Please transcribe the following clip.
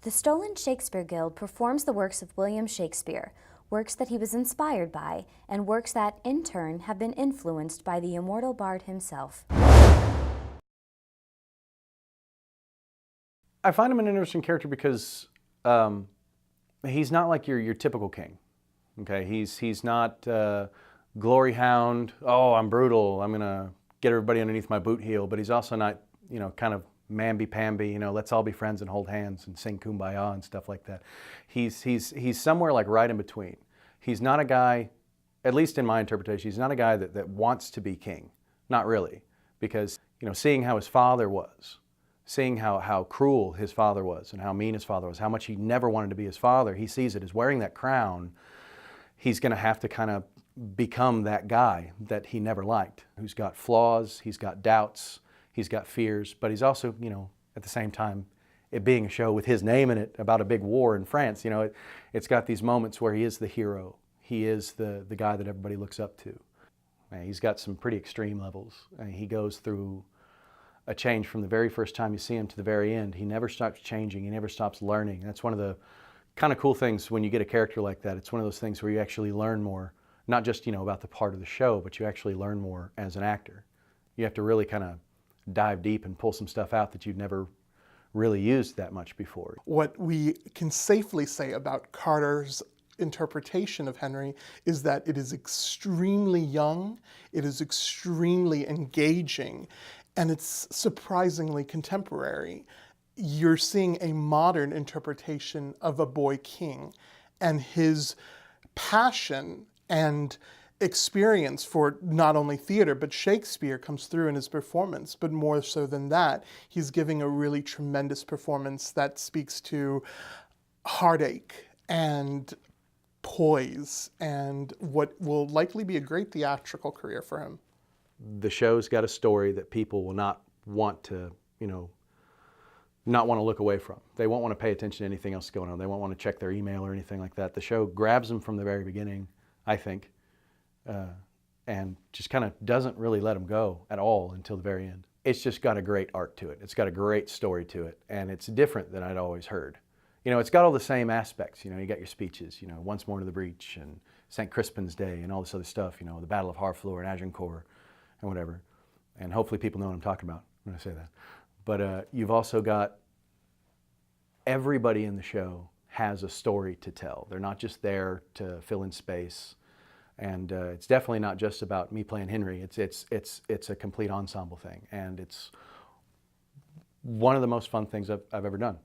The Stolen Shakespeare Guild performs the works of William Shakespeare, works that he was inspired by, and works that, in turn, have been influenced by the immortal bard himself. I find him an interesting character because he's not like your typical king. Okay, he's not glory hound. Oh, I'm brutal. I'm gonna get everybody underneath my boot heel. But he's also not, kind of mamby-pamby. Let's all be friends and hold hands and sing kumbaya and stuff like that. He's somewhere like right in between. He's not a guy, at least in my interpretation, he's not a guy that wants to be king. Not really, because seeing how his father was, seeing how cruel his father was and how mean his father was, how much he never wanted to be his father, he sees it as wearing that crown. He's going to have to kind of become that guy that he never liked, who's got flaws, he's got doubts, he's got fears, but he's also, at the same time, it being a show with his name in it about a big war in France, it's got these moments where he is the hero. He is the guy that everybody looks up to. He's got some pretty extreme levels. He goes through a change from the very first time you see him to the very end. He never stops changing. He never stops learning. That's one of the kind of cool things when you get a character like that. It's one of those things where you actually learn more, not just about the part of the show, but you actually learn more as an actor. You have to really kind of dive deep and pull some stuff out that you've never really used that much before. What we can safely say about Carter's interpretation of Henry is that it is extremely young, it is extremely engaging, and it's surprisingly contemporary. You're seeing a modern interpretation of a boy king, and his passion and experience for not only theater but Shakespeare comes through in his performance. But more so than that, he's giving a really tremendous performance that speaks to heartache and poise and what will likely be a great theatrical career for him. The show's got a story that people will not want to, not want to look away from. They won't want to pay attention to anything else going on. They won't want to check their email or anything like that. The show grabs them from the very beginning, I think, and just kind of doesn't really let them go at all until the very end. It's just got a great arc to it. It's got a great story to it, and it's different than I'd always heard. It's got all the same aspects. You got your speeches, Once More to the Breach and St. Crispin's Day and all this other stuff, the Battle of Harfleur and Agincourt and whatever. And hopefully people know what I'm talking about when I say that. But you've also got everybody in the show has a story to tell. They're not just there to fill in space. And it's definitely not just about me playing Henry. It's a complete ensemble thing. And it's one of the most fun things I've ever done.